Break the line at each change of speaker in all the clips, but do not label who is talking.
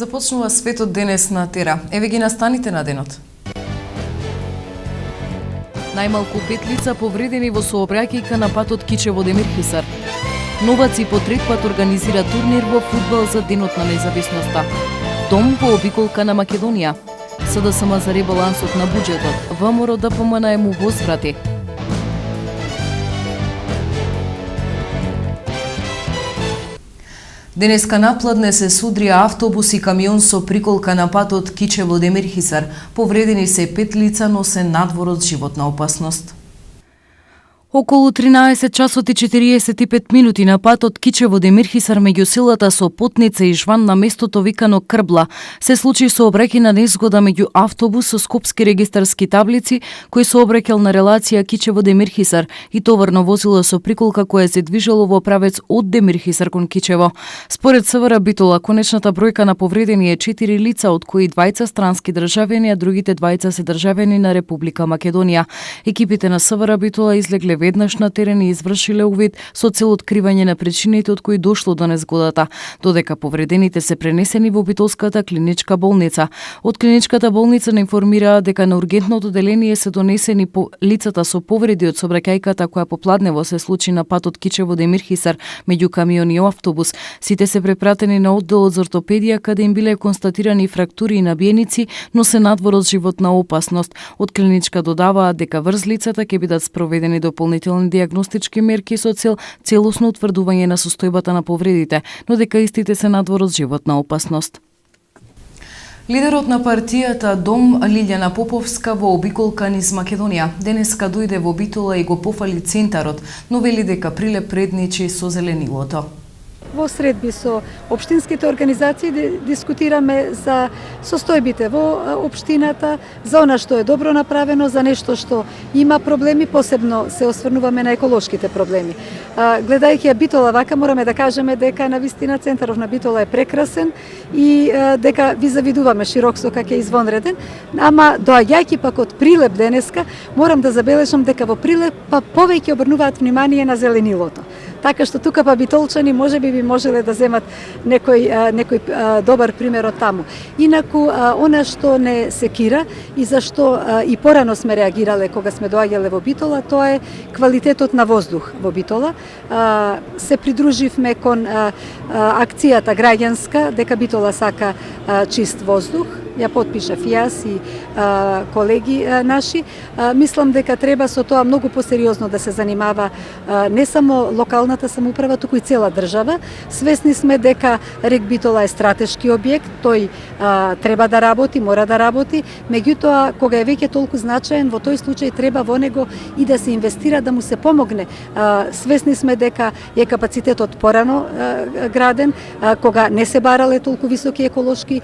Започнува светот денес на Тера. Еве ги настаните на денот.
Најмалку 5 лица повредени во сообраќајка на патот Кичево-Демир Хисар. Новаци по трет пат организира турнир во фудбал за Денот на независноста. Дом во обиколка на Македонија. СДСМ за ребалансот на буџетот. ВМРО ДПМН е му возврати.
Денеска напладне се судрија автобус и камион со приколка на патот Кичево-Демир Хисар. Повредени се 5 лица, но се надвор од животна опасност.
Околу 13 часот и 45 минути на патот Кичево-Демир Хисар меѓу селата Сопотница и Жван на местото викано Крбла се случи сообраќајна незгода меѓу автобус со скопски регистарски таблици кој сообраќал на релација Кичево-Демир Хисар и товарно возило со приколка кое се движело во правец од Демир Хисар кон Кичево. Според СВР Битола, конечната бројка на повредени е 4 лица, од кои 2 странски државјани, а другите 2 се државјани на Република Македонија. Екипите на СВР Битола излегле веднаш на терен и извршиле увид со цел откривање на причините од кои дошло до незгодата, додека повредените се пренесени во Битолската клиничка болница. Од клиничката болница не информираа дека на ургентното одделение се донесени по лицата со повреди од сообраќајката која попладнево се случи на патот Кичево-Демир Хисар меѓу камион и автобус. Сите се препратени на одделот за ортопедија каде им биле констатирани фрактури и набиеници, но се надвор од животна опасност. Од клиничка додаваат дека врз лицата ќе бидат спроведени дополнителни диагностички мерки со цел целосно утврдување на состојбата на повредите, но дека истите се надвор од животна опасност.
Лидерот на партијата Дом Лилјана Поповска во обиколка низ Македонија денеска дојде во Битола и го пофали центарот, но вели дека прилеп предничи со зеленилото.
Во средби со општинските организации дискутираме за состојбите во општината, за она што е добро направено, за нешто што има проблеми, посебно се осврнуваме на еколошките проблеми. Гледајќи ја Битола вака, мораме да кажеме дека навистина центаров на Битола е прекрасен и дека ви завидуваме Широксо како е извонреден, ама доаѓајќи пак од Прилеп денеска, морам да забележам дека во Прилеп повеќе обрнуваат внимание на зеленилото. Така што тука па битолчани можеби би можеле да земат некој добар пример од таму. Инаку она што не секира и зашто и порано сме реагирале кога сме доаѓале во Битола, тоа е квалитетот на воздух во Битола. Се придруживме кон акцијата граѓанска дека Битола сака чист воздух. Ја потпишав јас и колеги наши. Мислам дека треба со тоа многу посериозно да се занимава не само локалната самоуправа, туку и цела држава. Свесни сме дека рек Битола е стратешки објект, тој треба да работи, мора да работи, меѓутоа кога е веќе толку значаен, во тој случај треба во него и да се инвестира, да му се помогне. Свесни сме дека е капацитетот порано граден, кога не се барале толку високи еколошки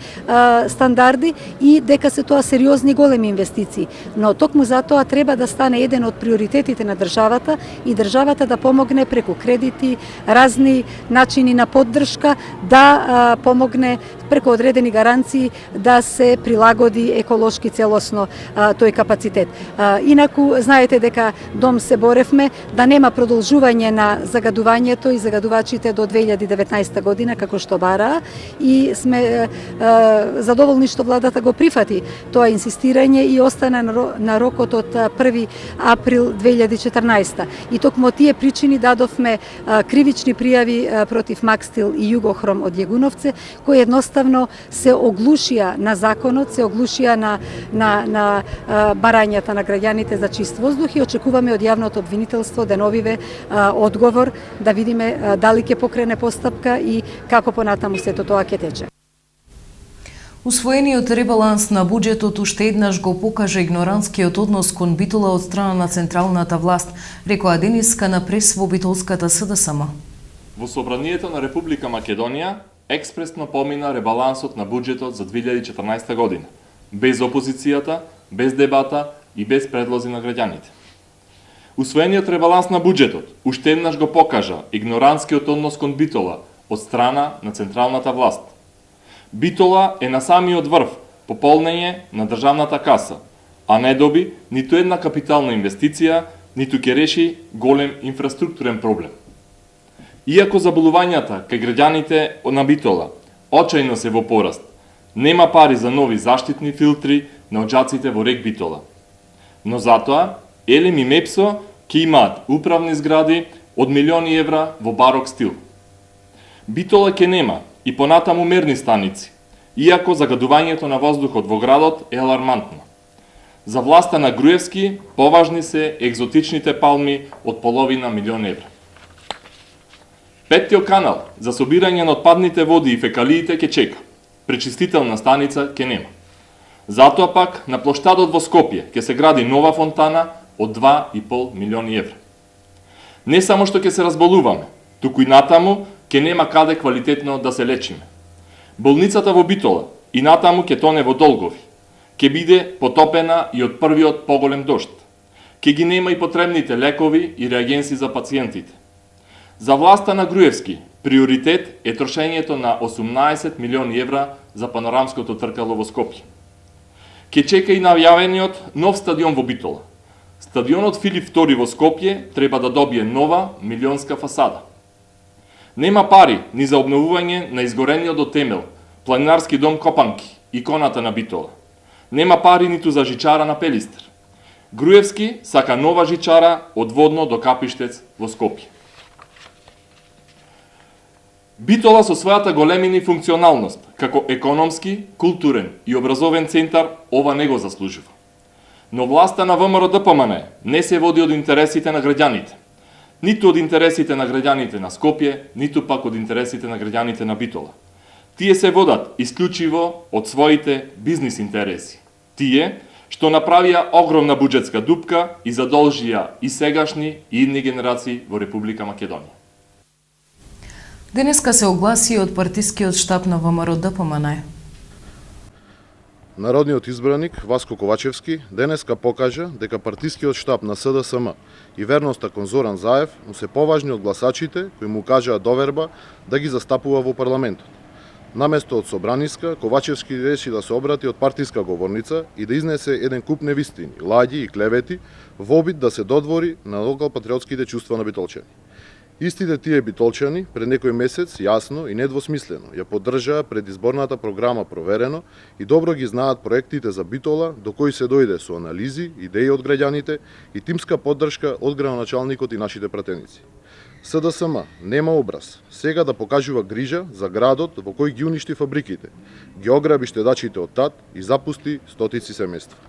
стандарди, и дека се тоа сериозни големи инвестиции. Но токму затоа треба да стане еден од приоритетите на државата и државата да помогне преку кредити, разни начини на поддршка, да помогне преку одредени гаранции да се прилагоди еколошки целосно тој капацитет. Инаку, знаете дека Дом се боревме да нема продолжување на загадувањето и загадувачите до 2019 година, како што бараа, и сме задоволни што владата го прифати тоа инсистирање и остана на рокот од 1 април 2014. И токму тие причини дадовме кривични пријави против Макстил и Југохром од Јегуновце, кои едноставно се оглушија на законот, се оглушија на барањата на граѓаните за чист воздух и очекуваме од јавното обвинителство деновиве одговор да видиме дали ќе покрене постапка и како понатаму сето тоа ќе тече.
Усвоениот ребаланс на буџетот уште еднаш го покажа игнорантскиот однос кон Битола од страна на централната власт, рекоа денеска на прес во битолската СДСМ.
Во Собранието на Република Македонија експресно помина ребалансот на буџетот за 2014 година, без опозицијата, без дебата и без предлози на граѓаните. Усвоениот ребаланс на буџетот уште еднаш го покажа игнорантскиот однос кон Битола од страна на централната власт. Битола е на самиот врв по полнење на државната каса, а не доби ниту една капитална инвестиција, ниту ќе реши голем инфраструктурен проблем. Иако заболувањата кај граѓаните на Битола очајно се во пораст, Нема пари за нови заштитни филтри на оджаците во рек Битола. Но затоа, Елем и Мепсо ќе имаат управни згради од милиони евра во барок стил. Битола ќе нема и понатаму мерни станици, иако загадувањето на воздухот во градот е алармантно. За власта на Груевски поважни се екзотичните палми од половина милион евра. Петтиот канал за собирање на отпадните води и фекалиите ќе чека. Пречистителна станица ќе нема. Затоа пак на плоштадот во Скопје ќе се гради нова фонтана од 2,5 милиони евра. Не само што ќе се разболуваме, туку и натаму ќе нема каде квалитетно да се лечиме. Болницата во Битола и натаму ќе тоне во долгови. Ќе биде потопена и од првиот поголем дожд. Ќе ги нема и потребните лекови и реагенси за пациентите. За власта на Груевски приоритет е трошењето на 18 милиони евра за панорамското тркало во Скопје. Ќе чека и најавениот нов стадион во Битола. Стадионот Филип II во Скопје треба да добие нова милионска фасада. Нема пари ни за обновување на изгорениот до темел планинарски дом Копанки, иконата на Битола. Нема пари ниту за жичара на Пелистер. Груевски сака нова жичара од Водно до Капиштец во Скопје. Битола со својата големина и функционалност, како економски, културен и образовен центар, ова не го заслужува. Но власта на ВМРО-ДПМН не се води од интересите на граѓаните. Ниту од интересите на граѓаните на Скопје, ниту пак од интересите на граѓаните на Битола. Тие се водат исклучиво од своите бизнис интереси. Тие што направија огромна буџетска дупка и задолжија и сегашни и идни генерации во Република Македонија.
Денеска се огласи од партискиот штаб на ВМРО-ДПМН.
Народниот избраник Васко Ковачевски денеска покажа дека партискиот штаб на СДСМ и верноста кон Зоран Заев му се поважни од гласачите кои му кажаа доверба да ги застапува во парламентот. Наместо од собраниска, Ковачевски реши да се обрати од партиска говорница и да изнесе еден куп невистини, лаги и клевети во обид да се додвори на локал-патриотските чувства на битолчани. Истите тие битолчани пред некој месец јасно и недвосмислено ја поддржаа предизборната програма проверено и добро ги знаат проектите за Битола до кои се дојде со анализи, идеи од граѓаните и тимска поддршка од градоначалникот и нашите пратеници. СДСМ нема образ сега да покажува грижа за градот во кој ги уништи фабриките, ги ограби штедачите од ТАТ и запусти стотици семејства.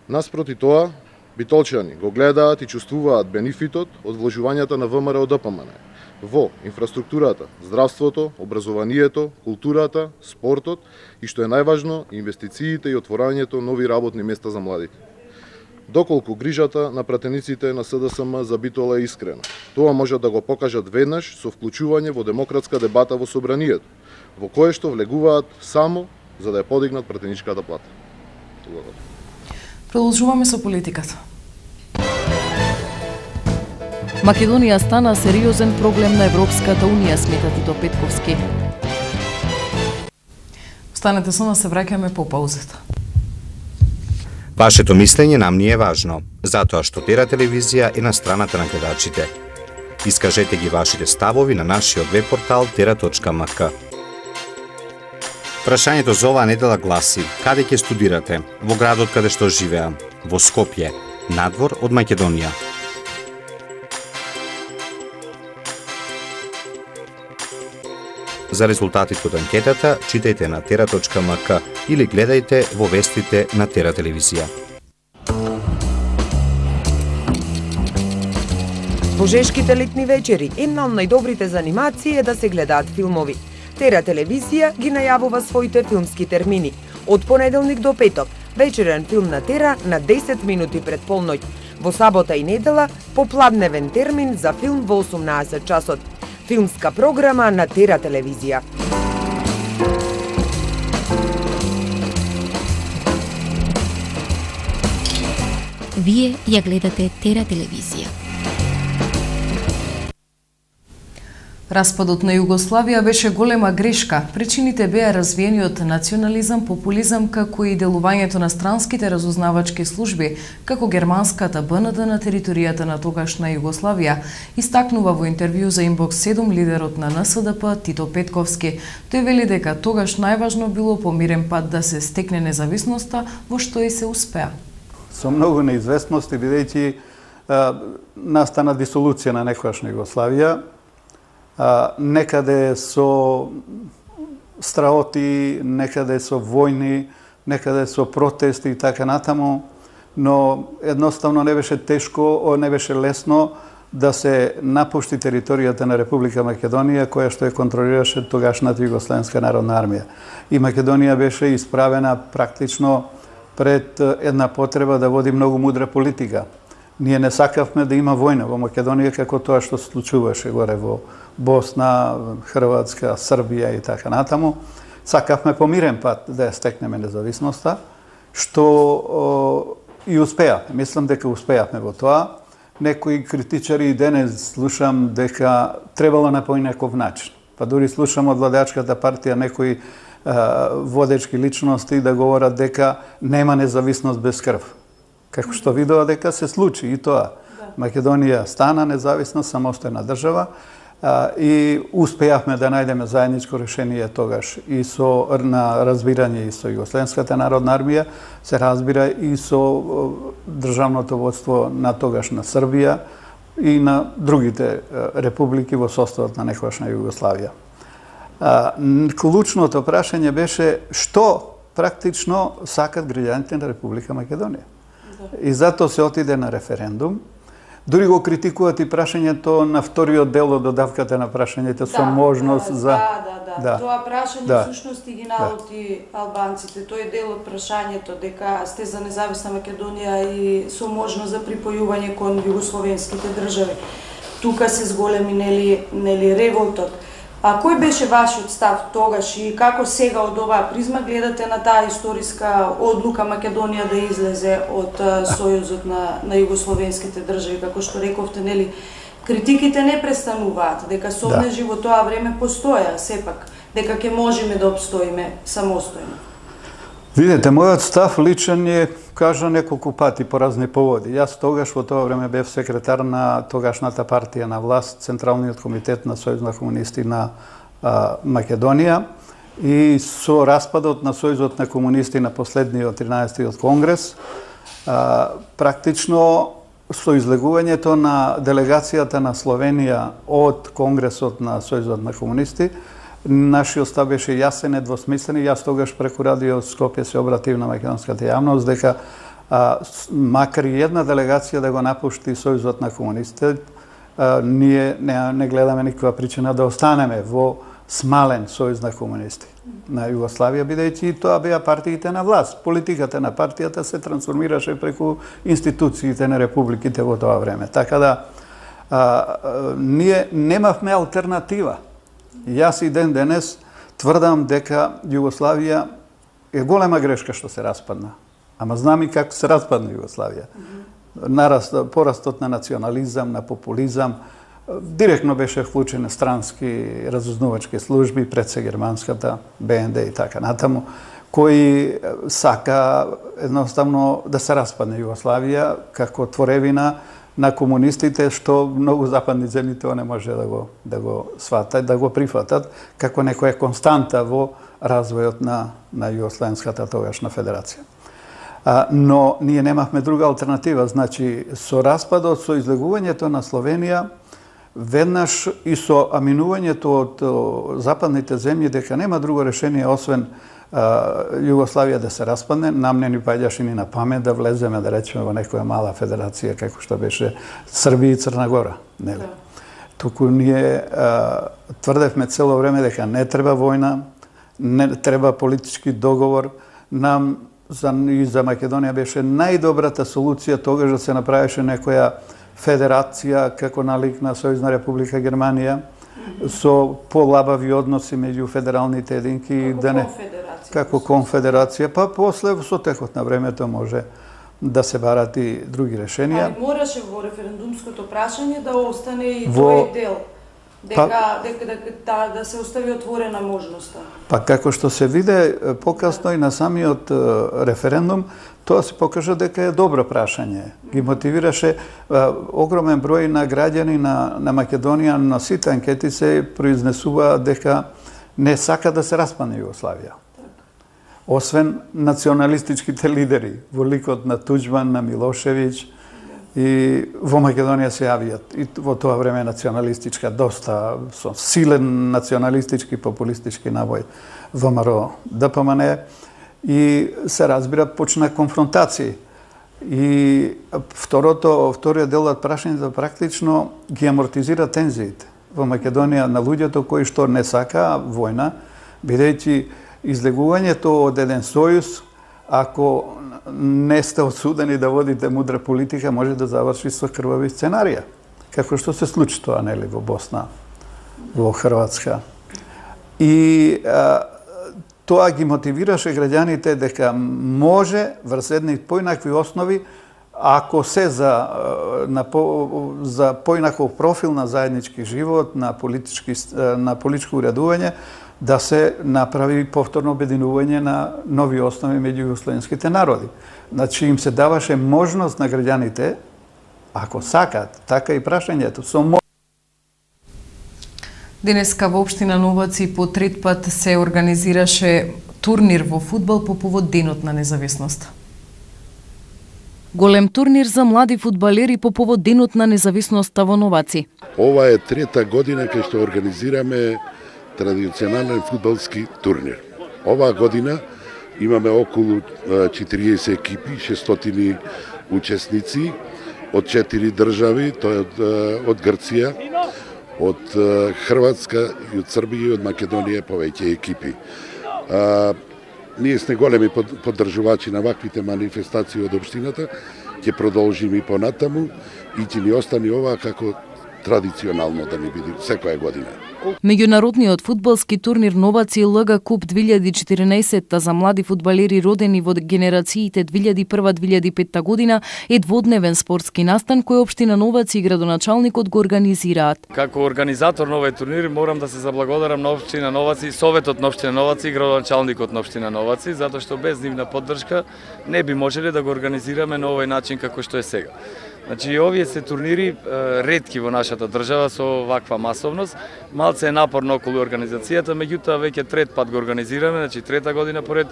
Наспроти тоа, битолчани го гледаат и чувствуваат бенефитот од вложувањата на ВМРО-ДПМН во инфраструктурата, здравството, образованието, културата, спортот и што е најважно, инвестициите и отворањето нови работни места за младите. Доколку грижата на пратениците на СДСМ за Битола е искрена, тоа може да го покажат веднаш со вклучување во демократска дебата во собранието, во кое што влегуваат само за да ја подигнат пратеничката плата.
Продолжуваме со политиката.
Македонија стана сериозен проблем на Европската Унија, смета Тито Петковски.
Останете со нас, се враќаме по паузата.
Вашето мислење нам ни е важно, затоа што Тера телевизија е на страната на гледачите. Искажете ги вашите ставови на нашиот веб портал tera.mk. Прашањето за оваа недела гласи: каде ќе студирате? Во градот каде што живеам, во Скопје, надвор од Македонија. За резултатите од анкетата читајте на tera.mk или гледајте во вестите на Тера телевизија.
Во жешките летни вечери една од најдобрите занимации е да се гледаат филмови. Тера телевизија ги најавува своите филмски термини. Од понеделник до петок, вечерен филм на Тера на 10 минути пред полноќ. Во сабота и недела, попладневен термин за филм во 18 часот. Филмска програма на Тера телевизија.
Вие ја гледате Тера телевизија.
Распадот на Југославија беше голема грешка. Причините беа развиениот национализам, популизам, како и делувањето на странските разузнавачки служби, како германската БНД на територијата на тогашна Југославија, истакнува во интервју за Инбокс 7 лидерот на НСДП Тито Петковски. Тој вели дека тогаш најважно било по мирен пат да се стекне независноста, во што и се успеа.
Со многу неизвестности, бидејќи настана дисолуција на некогашна Југославија, некаде со страоти, некаде со војни, некаде со протести и така натаму, но едноставно не беше тешко, не беше лесно да се напушти територијата на Република Македонија, која што ја контролираше тогашната Југославенска народна армија. И Македонија беше исправена практично пред една потреба да води многу мудра политика. Ние не сакавме да има војна во Македонија како тоа што се случуваше горе во Босна, Хрватска, Србија и така натаму. Сакавме по мирен пат да ја стекнеме независноста, што и успеавме. Мислам дека успеавме во тоа. Некои критичари и денес слушам дека требало на поинаков начин. Па дури слушам од владеачката партија некои водечки личности да говорат дека нема независност без крв. Како што видува дека се случи и тоа. Македонија стана независна, самостојна држава и успеавме да најдеме заедничко решение тогаш и со на разбирање и со Југославенската народна армија, се разбира и со државното водство на тогашна Србија и на другите републики во составот на некогашна Југославија. Клучното прашање беше што практично сакат граѓаните на Република Македонија. И затоа се отиде на референдум. Дури го критикуваат и прашањето на вториот дел од додавката на прашањето со можност за...
Да. Тоа прашање всушност и ги налути албанците. Тој е дел од прашањето дека сте за независна Македонија и со можност за припојување кон југословенските држави. Тука се зголеми нели револтот. А кој беше вашиот став тогаш и како сега од оваа призма гледате на таа историска одлука Македонија да излезе од Сојузот на југословенските држави? Како што рековте, нели, критиките не престануваат, дека сомнежи во тоа време постоја, сепак, дека ќе можеме да обстоиме самостојно.
Видете, мојот став личен е, кажа неколку пати по разни поводи. Јас тогаш во тоа време бев секретар на тогашната партија на власт, Централниот комитет на Сојуз на комунисти на Македонија, и со распадот на Сојузот на комунисти на последниот 13-тиот конгрес, практично со излегувањето на делегацијата на Словенија од конгресот на Сојузот на комунисти, нашиот став беше јасен, недвосмислен и јас тогаш преку радио Скопје се обратив на македонската јавност дека макар и една делегација да го напушти Сојузот на комунистите, ние не гледаме никаква причина да останеме во смален Сојуз на комунисти на Југославија, бидејќи тоа беа партиите на власт. Политиката на партијата се трансформираше преку институциите на републиките во тоа време. Така да ние немавме алтернатива. Јас и ден денес тврдам дека Југославија е голема грешка што се распадна. Ама знам и како се распадна Југославија. Порастот на национализам, на популизам, директно беше вклучена странски разузнавачки служби, пред се германската, БНД и така натаму, кои сака едноставно да се распадне Југославија како творевина на комунистите, што многу западни земји тоа не може да го сватат, да го прифатат како некоја константа во развојот на Југославенската тогашна федерација. Но ние немавме друга алтернатива, значи со распадот, со излегувањето на Словенија, веднаш и со аминувањето од западните земји дека нема друго решение освен Југославија да се распадне, нам не ни паѓаше ни на памет да влеземе, да речеме, во некоја мала федерација како што беше Србија и Црна Гора, нели? Туку ние тврдевме цело време дека не треба војна, не треба политички договор. Нам и за Македонија беше најдобрата солуција тогаш да се направеше некоја федерација како налик на Сојузна република Германија со полабави односи меѓу федералните единки, како конфедерација, па после со текот на времето може да се барат и други решенија.
Али мораше во референдумското прашање да остане и тој дел да се остави отворена можноста.
Па како што се виде покасно и на самиот референдум, тоа се покажа дека е добро прашање. Ги мотивираше огромен број на граѓани на Македонија, на сите анкети се произнесува дека не сака да се распадне Југославија. Освен националистичките лидери, во ликот на Туџман, на Милошевиќ, и во Македонија се јавиат и во тоа време националистичка, доста со силен националистички, популистички набој ВМРО ДПМН, и се разбира почна конфронтации. И вториот дел од прашањето практично ги амортизира тензиите во Македонија на луѓето кои што не сакаа војна, бидејќи излегувањето од еден сојуз, ако не сте осудени да водите мудра политика, може да заврши со крвави сценарија. Како што се случи тоа, нели, во Босна, во Хрватска. И тоа ги мотивираше граѓаните дека може врз едни поинакви основи, ако се за поинаков профил на заеднички живот, на политичко уредување, да се направи повторно обединување на нови основи меѓу југословенските народи. Значи им се даваше можност на граѓаните, ако сакат, така и прашањето,
Денеска во општина Новаци по трет пат се организираше турнир во фудбал по повод Денот на независност.
Голем турнир за млади фудбалери по повод Денот на независноста во Новаци.
Ова е трета година кај што организираме традиционален фудбалски турнир. Оваа година имаме околу 40 екипи, 600 учесници од 4 држави, тоа е од Грција, од Хрватска и од Србија и од Македонија повеќе екипи. Ние сме големи поддржувачи на ваквите манифестации од општината, ќе продолжиме и понатаму и ќе ни остане ова како традиционално да ни биде секоја година.
Меѓународниот фудбалски турнир Новаци ЛГ Куп 2014 за млади фудбалери родени во генерациите 2001-2005 година е дводневен спортски настан кој општина Новаци и градоначалникот го организираат.
Како организатор на овој турнир морам да се заблагодарам на општина Новаци, советот на општина Новаци и градоначалникот на општина Новаци, затоа што без нивна поддршка не би можеле да го организираме на овој начин како што е сега. Значи, овие се турнири ретки во нашата држава со ваква масовност. Малце е напорно околу организацијата, меѓутоа веќе трет пат го организираме, значи трета година поред.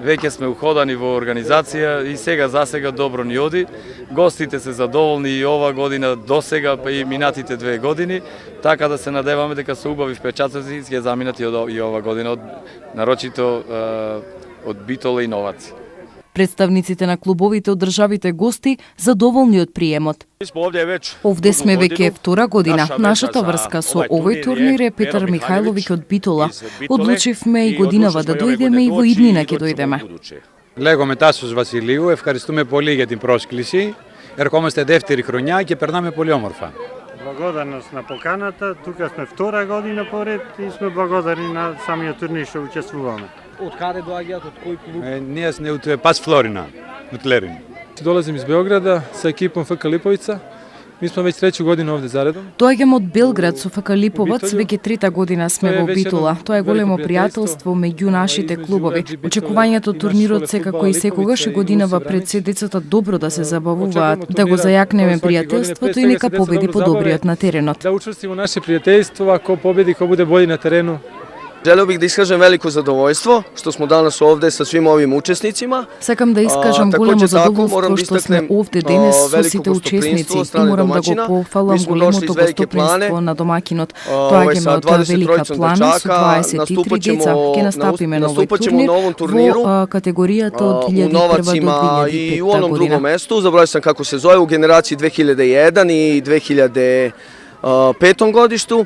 Веќе сме уходани во организација и сега добро ни оди. Гостите се задоволни и ова година до сега, па и минатите 2 години, така да се надеваме дека со убави впечатоци ќе заминат и ова година, нарочито од Битола и Новаци.
Представниците на клубовите од државите гости задоволни од приемот. Овде сме веќе втора година. Нашата врска со овој турнир е Петар Михајловиќ од Битола. Одлучивме и годинава да дојдеме и во иднина ќе дојдеме.
Λέγομαι Τάσος Βασιλείου, ευχαριστούμε πολύ για την πρόσκληση. Ερχόμαστε δεύτερη χρονιά και περνάμε πολύ όμορφα.
Благодарност на поканата, тука сме втора година поред и сме благодарни на самиот турнир што учествуваме.
Од каде доаѓаат, од кој клуб? Ние сме од Пас Флорина, од Лерин.
Долазим из Белграда со екипом ФК Липовица. Mi smo već treću godinu ovde zaredom.
Доаѓаме од Белград со ФК Липовац, веќе трета година сме во Битола. Тоа е големо пријателство меѓу нашите клубови. Очекувањето турнирот секако и секогаш и годинава пред се децата добро да се забавуваат, да го зајакнеме пријателството и нека победи подобриот на теренот.
Да учврстимо наше пријателство, ако победи, ко буде бољи на терену.
Желeo bih da iskažem veliko zadovoljstvo što smo danas ovde sa svim ovim učesnicima.
Сакам да искажам големо задоволство што сме овде денес со сите учесници и морам да го пофалам големото гостопримство на домакинот. Доаѓаме од Велика Плана со 23 деца. Ќе настапиме на овој турнир во категоријата од 2001 до 2005
I u onom drugom mestu, zaboravio sam kako se zove, u generaciji 2001 i 2005 godištu.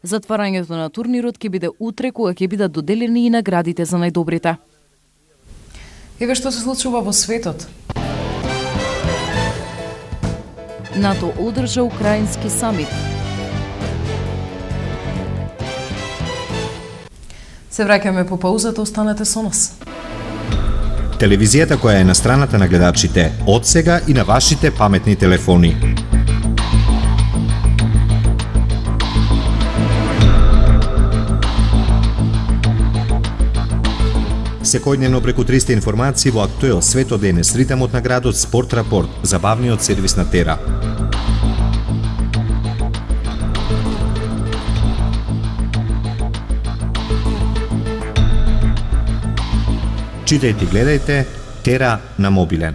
Затварањето на турнирот ќе биде утре кога ќе бидат доделени и наградите за најдобрите.
Еве што се случува во светот.
НАТО одржа украински самит.
Се враќаме по паузата, останете со нас.
Телевизијата која е на страната на гледачите, од сега и на вашите паметни телефони. секојдневно преку 300 информации во Актуел, Свето денес, ритамот на градот, Спорт рапорт, забавниот сервис на Тера. Читајте и гледајте Тера на мобилен.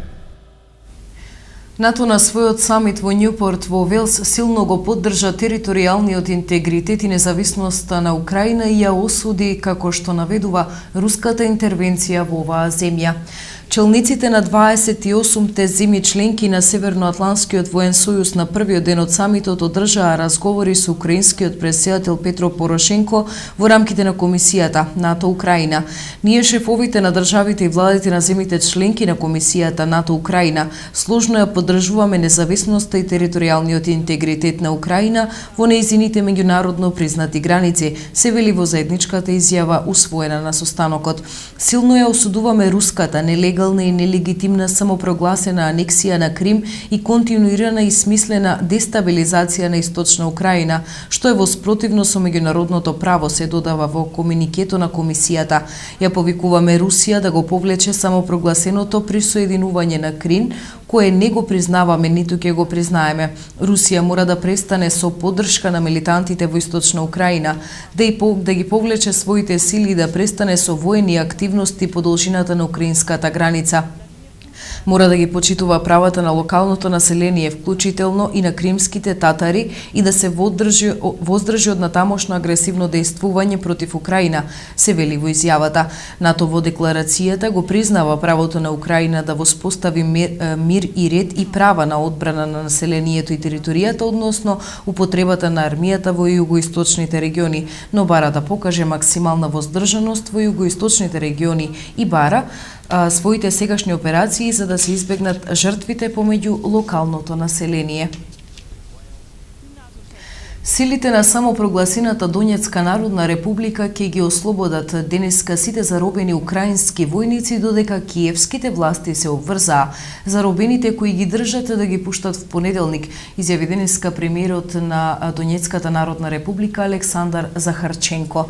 НАТО на својот самит во Њупорт во Велс силно го поддржа територијалниот интегритет и независноста на Украина и ја осуди како што наведува руската интервенција во оваа земја. Челниците на 28-те земји членки на Северноатлантскиот воен сојуз на првиот ден од самитот одржаа разговори со украинскиот претседател Петро Порошенко во рамките на комисијата НАТО Украина. Ние шефовите на државите и владите на земјите членки на комисијата НАТО Украина сложно ја поддржуваме независноста и територијалниот интегритет на Украина во нејзините меѓународно признати граници, се вели во заедничката изјава усвоена на состанокот. Силно ја осудуваме руската нелегална и нелегитимна самопрогласена анексија на Крим и континуирана и смислена дестабилизација на Источна Украина, што е во спротивно со меѓународното право, се додава во комуникето на комисијата. Ја повикуваме Русија да го повлече самопрогласеното присоединување на Крим, кое не го признаваме ниту ќе го признаеме. Русија мора да престане со поддршка на милитантите во Источна Украина, да ги повлече своите сили и да престане со воени активности по должината на украинската граница. Мора да ги почитува правата на локалното население, вклучително и на кримските татари, и да се воздржи од натамошно агресивно дејствување против Украина, се вели во изјавата. НАТО во декларацијата го признава правото на Украина да воспостави мир и ред и права на одбрана на населението и територијата, односно употребата на армијата во југоисточните региони, но бара да покаже максимална воздржаност во југоисточните региони и бара своите сегашни операции за да се избегнат жртвите помеѓу локалното население. Силите на самопрогласената Донецка народна република ќе ги ослободат денеска сите заробени украински војници, додека киевските власти се обврзаа заробените кои ги држат да ги пуштат в понеделник, изјави денеска премиерот на Донецката народна република Александар Захарченко.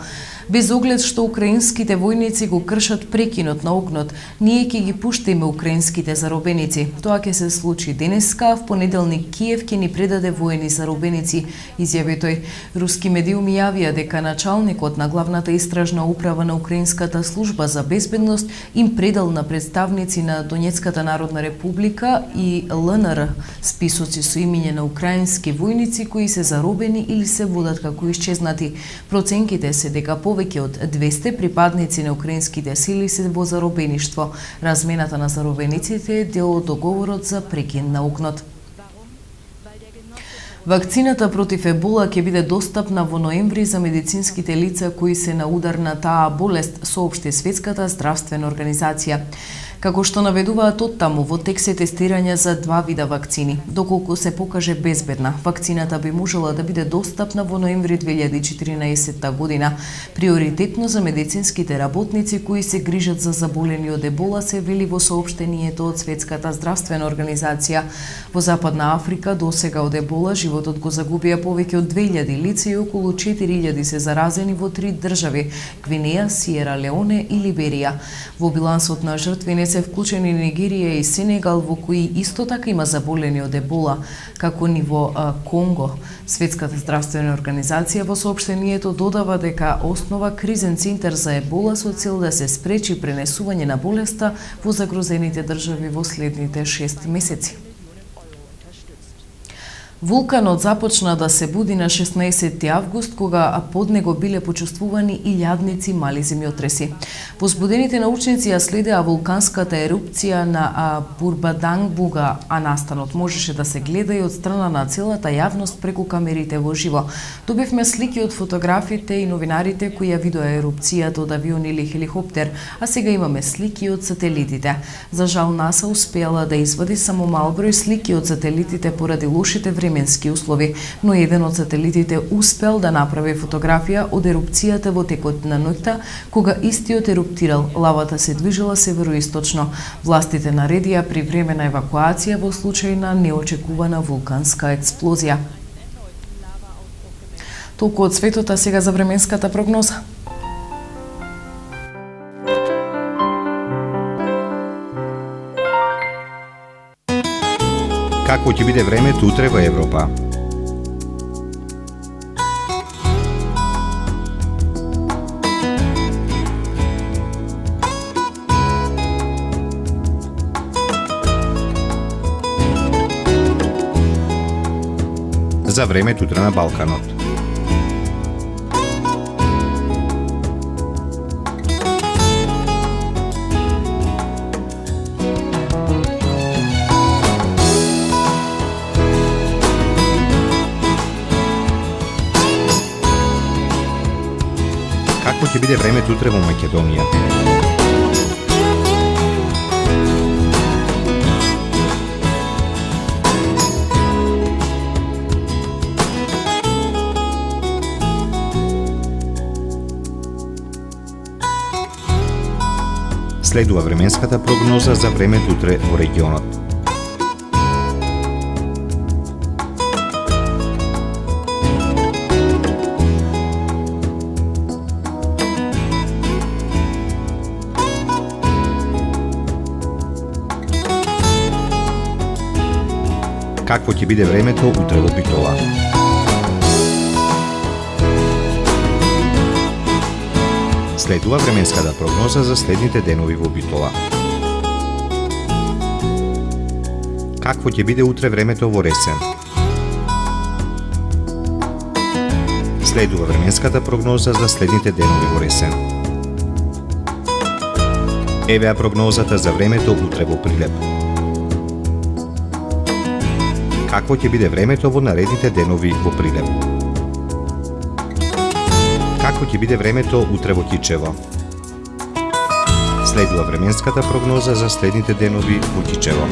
Без оглед што украинските војници го кршат прекинот на огнот, ние ќе ги пуштиме украинските заробеници. Тоа ќе се случи денеска, а в понеделник Киев ќе ни предаде воени заробеници, изјави тој. Руски медиуми јавија дека началникот на главната истражна управа на Украинската служба за безбедност им предал на представници на Донецката народна република и ЛНР списоци со имиња на украински војници кои се заробени или се водат како исчезнати. Проценките се дека повеќе од 200 припадници на украинските сили се во заробеништво. Размената на заробениците е дел од договорот за прекин на огнот. Вакцината против ебола ќе биде достапна во ноември за медицинските лица кои се на удар на таа болест, соопшти Светската здравствена организација. Како што наведуваат оттаму, во тек се тестирање за 2 вида вакцини. Доколку се покаже безбедна, вакцината би можела да биде достапна во ноември 2014 година. Приоритетно за медицинските работници кои се грижат за заболени од ебола, се вели во соопштението од Светската здравствена организација. Во Западна Африка досега од ебола животот го загубија повеќе од 2000 лица и околу 4000 се заразени во 3 држави: Гвинеја, Сиера Леоне и Либерија. Во билансот на жртви не се вклучени Нигерија и Сенегал, во кои исто така има заболени од ебола, како ни во Конго. Светската здравствена организација во соопштението додава дека основа кризен центар за ебола со цел да се спречи пренесување на болеста во загрозените држави во следните 6 месеци. Вулканот започна да се буди на 16 август, кога под него биле почувствувани илјадници мали земјотреси. Возбудените научници ја следеа вулканската ерупција на Бурбаданг-Буга, а настанот можеше да се гледа и од страна на целата јавност преку камерите во живо. Добивме слики од фотографите и новинарите кои ја видоа ерупцијата од авион или хеликоптер, а сега имаме слики од сателитите. За жал НАСА успеала да извади само мал број слики од сателитите поради лошите временски услови, но еден од сателитите успел да направи фотографија од ерупцијата во текот на ноќта, кога истиот еруптирал. Лавата се движела североисточно. Властите наредија привремена евакуација во случај на неочекувана вулканска експлозија. Толку од светот, а сега за временската прогноза.
Какво ќе биде времето утре во Европа? За времето утре на Балканот. Какво ќе биде времето утре во Македонија? Следува временската прогноза за времето утре во регионот. Какво ќе биде времето утре во Битола? Следува временската прогноза за следните денови во Битола. Какво ќе биде утре времето во Ресен? Следува временската прогноза за следните денови во Ресен. Евеа прогнозата за времето утре во Прилеп. Какво ќе биде времето во наредните денови во Прилеп? Какво ќе биде времето утре во Кичево? Следува временската прогноза за следните денови во Кичево.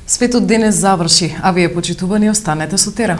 Светот денес заврши, а вие почитувани останете со Тера.